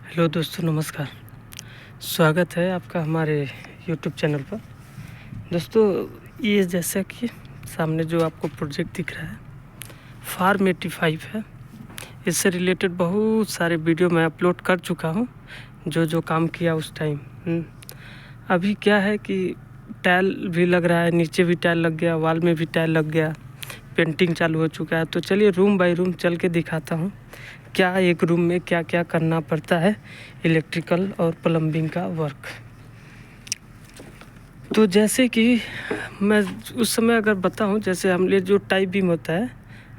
Hello दोस्तों, नमस्कार। स्वागत है आपका हमारे यूट्यूब चैनल पर। दोस्तों, ये जैसा कि सामने जो आपको प्रोजेक्ट दिख रहा है फार्म 85 है। इससे रिलेटेड बहुत सारे वीडियो मैं अपलोड कर चुका हूँ, जो काम किया उस टाइम। अभी क्या है कि टाइल भी लग रहा है, नीचे भी टाइल लग गया, वॉल में भी टाइल लग गया, पेंटिंग चालू हो चुका है। तो चलिए रूम बाय रूम चल के दिखाता हूँ क्या एक रूम में क्या क्या करना पड़ता है, इलेक्ट्रिकल और प्लम्बिंग का वर्क। तो जैसे कि मैं उस समय अगर बताऊं, जैसे हम लोग जो टाई बीम होता है,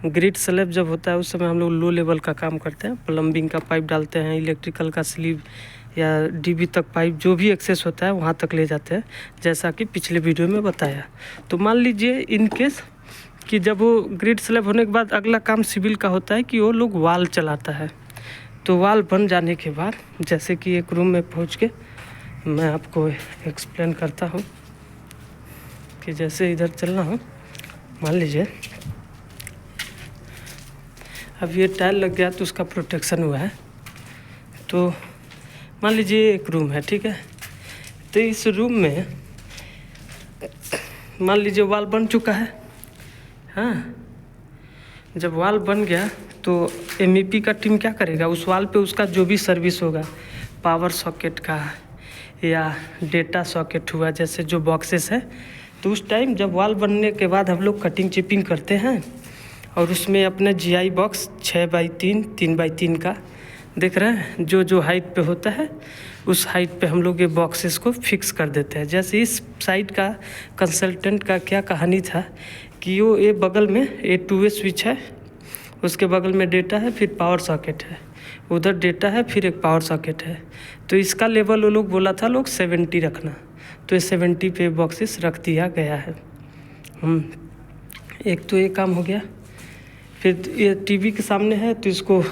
ग्रिड स्लैब जब होता है उस समय हम लोग लो लेवल का काम करते हैं, प्लम्बिंग का पाइप डालते हैं, इलेक्ट्रिकल का स्लीव या डीबी तक पाइप जो भी एक्सेस होता है वहाँ तक ले जाते हैं, जैसा कि पिछले वीडियो में बताया। तो मान लीजिए इन केस कि जब वो ग्रिड स्लैब होने के बाद अगला काम सिविल का होता है कि वो लोग वाल चलाता है। तो वाल बन जाने के बाद जैसे कि एक रूम में पहुंच के मैं आपको एक्सप्लेन करता हूं कि जैसे इधर चलना हो, मान लीजिए अब ये टाइल लग गया तो उसका प्रोटेक्शन हुआ है। तो मान लीजिए एक रूम है, ठीक है। तो इस रूम में मान लीजिए वाल बन चुका है। हाँ, जब वाल बन गया तो MEP का टीम क्या करेगा, उस वाल पे उसका जो भी सर्विस होगा, पावर सॉकेट का या डेटा सॉकेट हुआ, जैसे जो बॉक्सेस है, तो उस टाइम जब वाल बनने के बाद हम लोग कटिंग चिपिंग करते हैं और उसमें अपने GI बॉक्स 6x3 3x3 का देख रहे हैं, जो हाइट पे होता है उस हाइट पे हम लोग ये बॉक्सेस को फिक्स कर देते हैं। जैसे इस साइड का कंसल्टेंट का क्या कहानी था कि वो ये बगल में ये 2 वे स्विच है, उसके बगल में डेटा है, फिर पावर सॉकेट है, उधर डेटा है, फिर एक पावर सॉकेट है। तो इसका लेवल वो लोग बोला था लोग 70 रखना, तो ये 70 पे बॉक्सेस रख दिया गया है। एक तो ये काम हो गया। फिर ये टीवी के सामने है तो इसको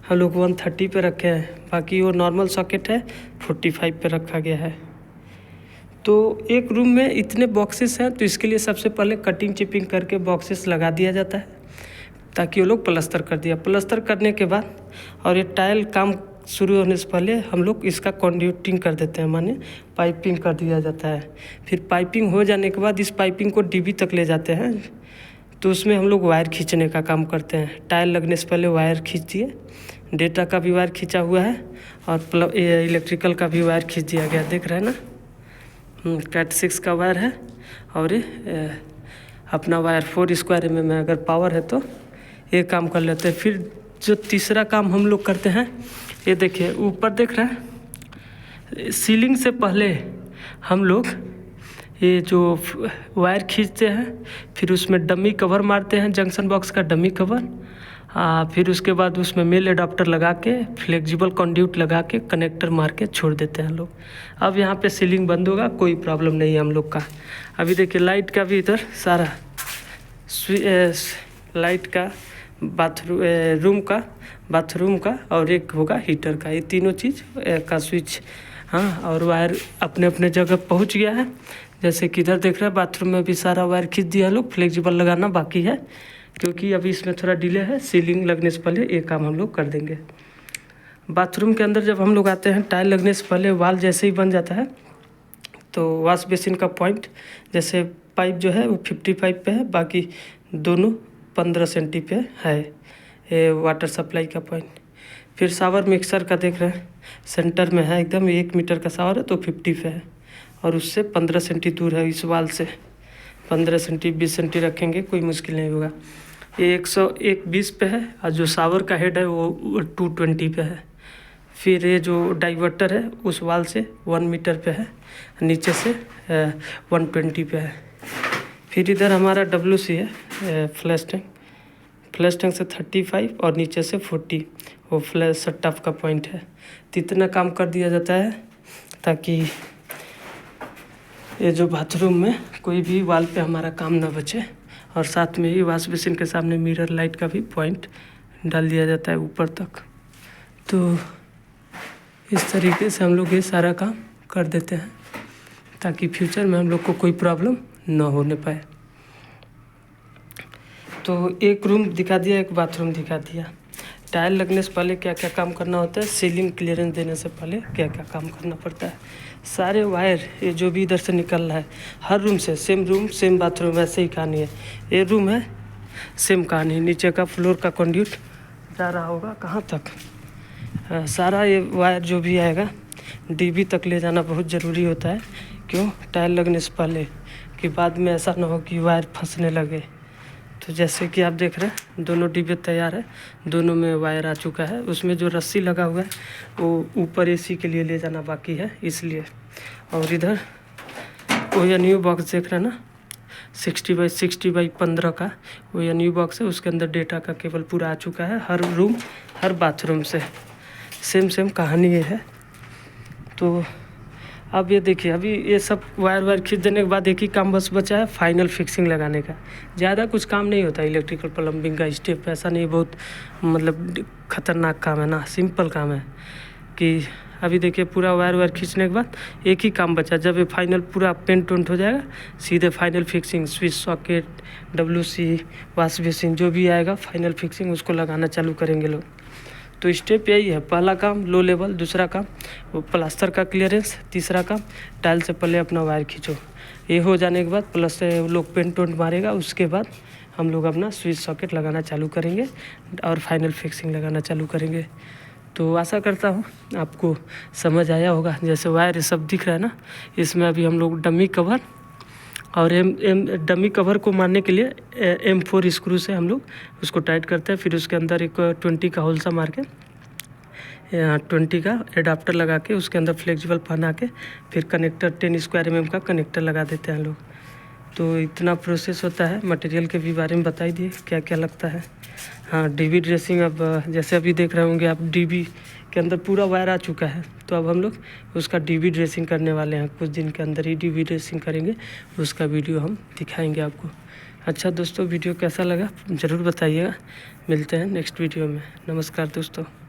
हम लोग 130 पे रखे हैं, बाकी वो नॉर्मल सॉकेट है 45 पे रखा गया है। तो एक रूम में इतने बॉक्सेस हैं, तो इसके लिए सबसे पहले कटिंग चिपिंग करके बॉक्सेस लगा दिया जाता है ताकि वो लोग प्लस्तर कर दिया। प्लस्तर करने के बाद और ये टाइल काम शुरू होने से पहले हम लोग इसका कंड्यूटिंग कर देते हैं, माने पाइपिंग कर दिया जाता है। फिर पाइपिंग हो जाने के बाद इस पाइपिंग को DB तक ले जाते हैं, तो उसमें हम लोग वायर खींचने का काम करते हैं। टाइल लगने से पहले वायर खींच दिए, डेटा का भी वायर खींचा हुआ है और इलेक्ट्रिकल का भी वायर खींच दिया गया, देख रहे हैं ना। Cat 6 का वायर है और ये अपना वायर 4² में अगर पावर है तो ये काम कर लेते हैं। फिर जो तीसरा काम हम लोग करते हैं, ये देखिए ऊपर देख रहे हैं, सीलिंग से पहले हम लोग ये जो वायर खींचते हैं, फिर उसमें डमी कवर मारते हैं, जंक्शन बॉक्स का डमी कवर। फिर उसके बाद उसमें मेल एडाप्टर लगा के फ्लेक्सिबल कंड्यूट लगा के कनेक्टर मार के छोड़ देते हैं लोग। अब यहाँ पे सीलिंग बंद होगा, कोई प्रॉब्लम नहीं है हम लोग का। अभी देखिए लाइट का भी इधर सारा लाइट का बाथरूम का और एक होगा हीटर का, ये तीनों चीज़ का स्विच। हाँ, और वायर अपने अपने जगह पहुँच गया है। जैसे कि इधर देख रहे हैं बाथरूम में भी सारा वायर खींच दिया लोग, फ्लेक्सिबल लगाना बाकी है क्योंकि अभी इसमें थोड़ा डिले है। सीलिंग लगने से पहले ये काम हम लोग कर देंगे। बाथरूम के अंदर जब हम लोग आते हैं, टाइल लगने से पहले वाल जैसे ही बन जाता है तो वॉश बेसिन का पॉइंट, जैसे पाइप जो है वो 55 पे है, बाकी दोनों 15 सेंटी पे है ये वाटर सप्लाई का पॉइंट। फिर शावर मिक्सर का देख रहे हैं, सेंटर में है एकदम, 1 मीटर का शावर है तो 50 पे है और उससे 15 सेंटी दूर है। इस वाल से 15 सेंटी 20 सेंटी रखेंगे, कोई मुश्किल नहीं होगा। ये 120 पे है और जो शावर का हेड है वो 220 पे है। फिर ये जो डाइवर्टर है उस वाल से 1 मीटर पे है, नीचे से 120 पे है। फिर इधर हमारा WC है, फ्लैश टैंक से 35 और नीचे से 40 वो फ्लैश शट ऑफ का पॉइंट है। तो इतना काम कर दिया जाता है ताकि ये जो बाथरूम में कोई भी वाल पे हमारा काम ना बचे। और साथ में ही वॉश बेसिन के सामने मिरर लाइट का भी पॉइंट डाल दिया जाता है ऊपर तक। तो इस तरीके से हम लोग ये सारा काम कर देते हैं ताकि फ्यूचर में हम लोग को कोई प्रॉब्लम ना होने पाए। तो एक रूम दिखा दिया, एक बाथरूम दिखा दिया। टाइल लगने से पहले क्या क्या काम करना होता है, सीलिंग क्लियरेंस देने से पहले क्या क्या काम करना पड़ता है। सारे वायर ये जो भी इधर से निकल रहा है हर रूम से, सेम रूम सेम बाथरूम, ऐसे ही कहानी है। ये रूम है, सेम कहानी, नीचे का फ्लोर का कंड्यूट जा रहा होगा कहाँ तक, सारा ये वायर जो भी आएगा डीबी तक ले जाना बहुत ज़रूरी होता है। क्यों? टाइल लगने से पहले, कि बाद में ऐसा ना हो कि वायर फंसने लगे। तो जैसे कि आप देख रहे हैं दोनों डिब्बे तैयार है, दोनों में वायर आ चुका है। उसमें जो रस्सी लगा हुआ है वो ऊपर एसी के लिए ले जाना बाकी है इसलिए। और इधर वो ये न्यू बॉक्स देख रहे हैं ना, 60x60x15 का वो ये न्यू बॉक्स है। उसके अंदर डेटा का केबल पूरा आ चुका है, हर रूम हर बाथरूम से सेम कहानी ये है। तो अब ये देखिए, अभी ये सब वायर खींच देने के बाद एक ही काम बस बचा है, फाइनल फिक्सिंग लगाने का। ज़्यादा कुछ काम नहीं होता इलेक्ट्रिकल प्लम्बिंग का, स्टेप ऐसा नहीं बहुत मतलब ख़तरनाक काम है ना, सिंपल काम है। कि अभी देखिए पूरा वायर खींचने के बाद एक ही काम बचा, जब ये फाइनल पूरा पेंट वेंट हो जाएगा सीधे final fixing, switch socket WC wash basin जो भी आएगा फाइनल फिक्सिंग उसको लगाना चालू करेंगे लोग। तो स्टेप यही है, पहला काम लो लेवल, दूसरा काम वो प्लास्टर का क्लियरेंस, तीसरा काम टाइल से पहले अपना वायर खींचो। ये हो जाने के बाद प्लस लोग पेंट वेंट मारेगा, उसके बाद हम लोग अपना स्विच सॉकेट लगाना चालू करेंगे और फाइनल फिक्सिंग लगाना चालू करेंगे। तो आशा करता हूँ आपको समझ आया होगा। जैसे वायर ये सब दिख रहा है ना, इसमें अभी हम लोग डमी कवर और डमी कवर को मारने के लिए M4 स्क्रू से हम लोग उसको टाइट करते हैं। फिर उसके अंदर एक 20 का होल सा मार के 20 का एडाप्टर लगा के उसके अंदर फ्लेक्सिबल पहना के फिर कनेक्टर 10 स्क्वायर mm का कनेक्टर लगा देते हैं लोग। तो इतना प्रोसेस होता है। मटेरियल के भी बारे में बता ही दिए क्या क्या लगता है। हाँ, डीबी ड्रेसिंग, अब जैसे अभी देख रहे होंगे आप डीबी के अंदर पूरा वायर आ चुका है, तो अब हम लोग उसका डीबी ड्रेसिंग करने वाले हैं। कुछ दिन के अंदर ही डीबी ड्रेसिंग करेंगे, उसका वीडियो हम दिखाएंगे आपको। अच्छा दोस्तों, वीडियो कैसा लगा ज़रूर बताइएगा। मिलते हैं नेक्स्ट वीडियो में। नमस्कार दोस्तों।